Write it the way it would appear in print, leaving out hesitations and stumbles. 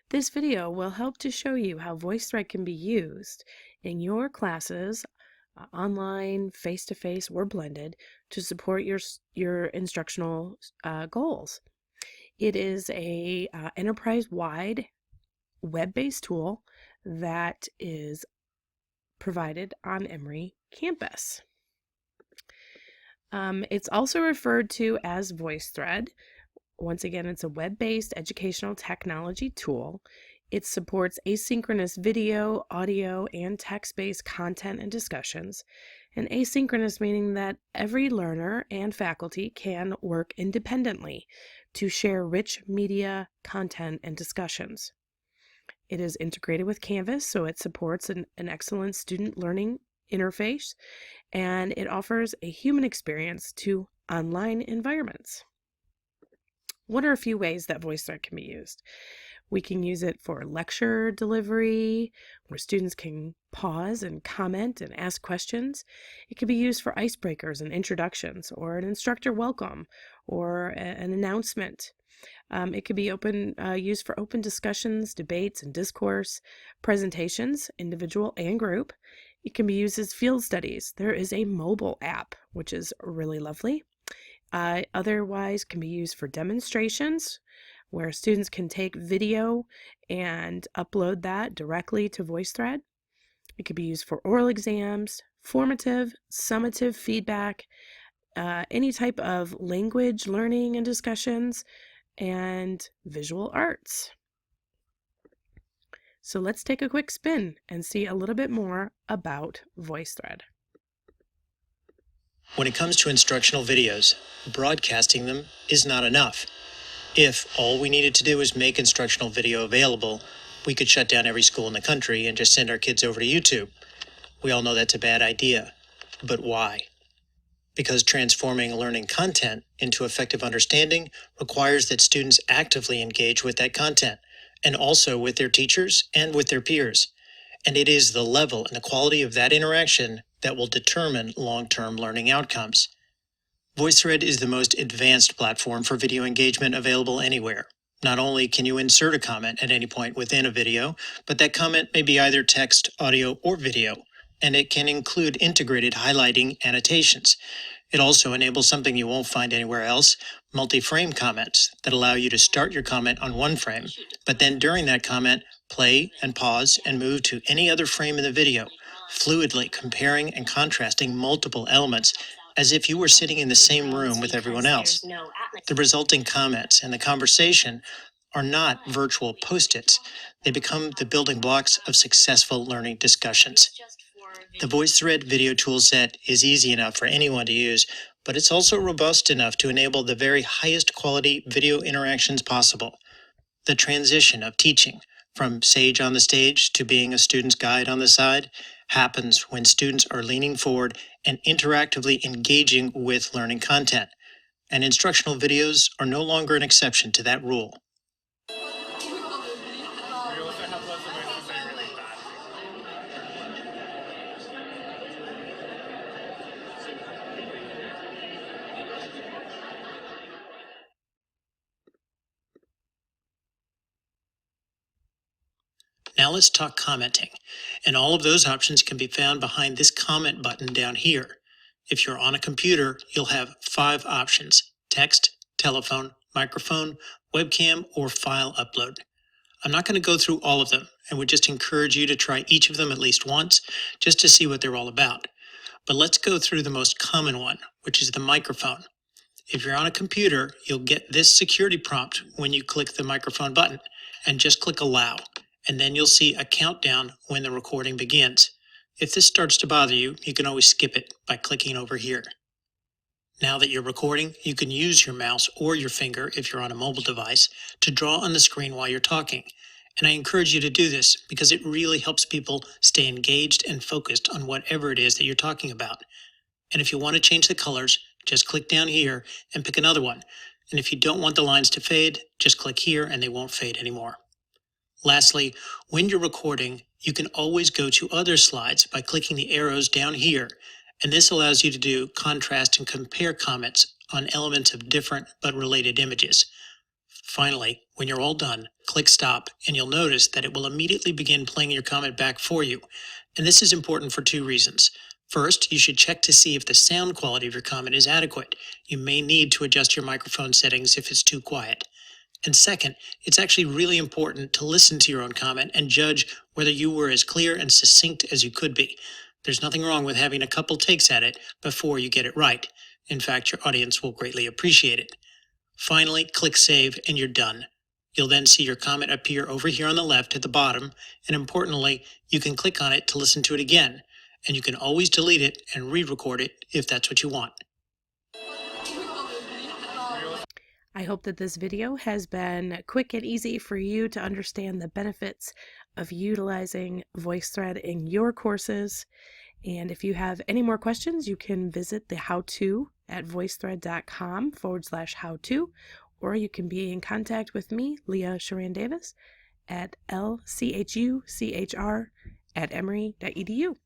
This video will help to show you how VoiceThread can be used in your classes, online, face-to-face, or blended, to support your instructional goals. It is a enterprise-wide web-based tool that is provided on Emory campus. It's also referred to as VoiceThread. Once again, it's a web-based educational technology tool. It supports asynchronous video, audio, and text-based content and discussions. And asynchronous meaning that every learner and faculty can work independently to share rich media, content, and discussions. It is integrated with Canvas, so it supports an excellent student learning interface, and it offers a human experience to online environments. What are a few ways that VoiceThread can be used? We can use it for lecture delivery, where students can pause and comment and ask questions. It can be used for icebreakers and introductions, or an instructor welcome, or an announcement. It could be used for open discussions, debates, and discourse, presentations, individual and group. It can be used as field studies. There is a mobile app, which is really lovely. Otherwise can be used for demonstrations, where students can take video and upload that directly to VoiceThread. It could be used for oral exams, formative, summative feedback, any type of language learning and discussions, and visual arts. So let's take a quick spin and see a little bit more about VoiceThread. When it comes to instructional videos, broadcasting them is not enough. If all we needed to do was make instructional video available, we could shut down every school in the country and just send our kids over to YouTube. We all know that's a bad idea. But why? Because transforming learning content into effective understanding requires that students actively engage with that content, and also with their teachers and with their peers. And it is the level and the quality of that interaction that will determine long-term learning outcomes. VoiceThread is the most advanced platform for video engagement available anywhere. Not only can you insert a comment at any point within a video, but that comment may be either text, audio, or video, and it can include integrated highlighting annotations. It also enables something you won't find anywhere else, multi-frame comments that allow you to start your comment on one frame, but then during that comment, play and pause and move to any other frame in the video, fluidly comparing and contrasting multiple elements as if you were sitting in the same room with everyone else. The resulting comments and the conversation are not virtual post-its. They become the building blocks of successful learning discussions. The VoiceThread video toolset is easy enough for anyone to use, but it's also robust enough to enable the very highest quality video interactions possible. The transition of teaching from sage on the stage to being a student's guide on the side happens when students are leaning forward and interactively engaging with learning content. And instructional videos are no longer an exception to that rule. Now let's talk commenting, and all of those options can be found behind this comment button down here. If you're on a computer, you'll have 5 options: text, telephone, microphone, webcam, or file upload. I'm not going to go through all of them, and would just encourage you to try each of them at least once, just to see what they're all about. But let's go through the most common one, which is the microphone. If you're on a computer, you'll get this security prompt when you click the microphone button, and just click allow. And then you'll see a countdown when the recording begins. If this starts to bother you, you can always skip it by clicking over here. Now that you're recording, you can use your mouse or your finger, if you're on a mobile device, to draw on the screen while you're talking. And I encourage you to do this because it really helps people stay engaged and focused on whatever it is that you're talking about. And if you want to change the colors, just click down here and pick another one. And if you don't want the lines to fade, just click here and they won't fade anymore. Lastly, when you're recording, you can always go to other slides by clicking the arrows down here, and this allows you to do contrast and compare comments on elements of different but related images. Finally, when you're all done, click stop and you'll notice that it will immediately begin playing your comment back for you. And this is important for two reasons. First, you should check to see if the sound quality of your comment is adequate. You may need to adjust your microphone settings if it's too quiet. And second, it's actually really important to listen to your own comment and judge whether you were as clear and succinct as you could be. There's nothing wrong with having a couple takes at it before you get it right. In fact, your audience will greatly appreciate it. Finally, click Save and you're done. You'll then see your comment appear over here on the left at the bottom, and importantly, you can click on it to listen to it again, and you can always delete it and re-record it if that's what you want. I hope that this video has been quick and easy for you to understand the benefits of utilizing VoiceThread in your courses. And if you have any more questions, you can visit the how-to at voicethread.com/how-to, or you can be in contact with me, Leah Sharan Davis, at lchuchr@emory.edu.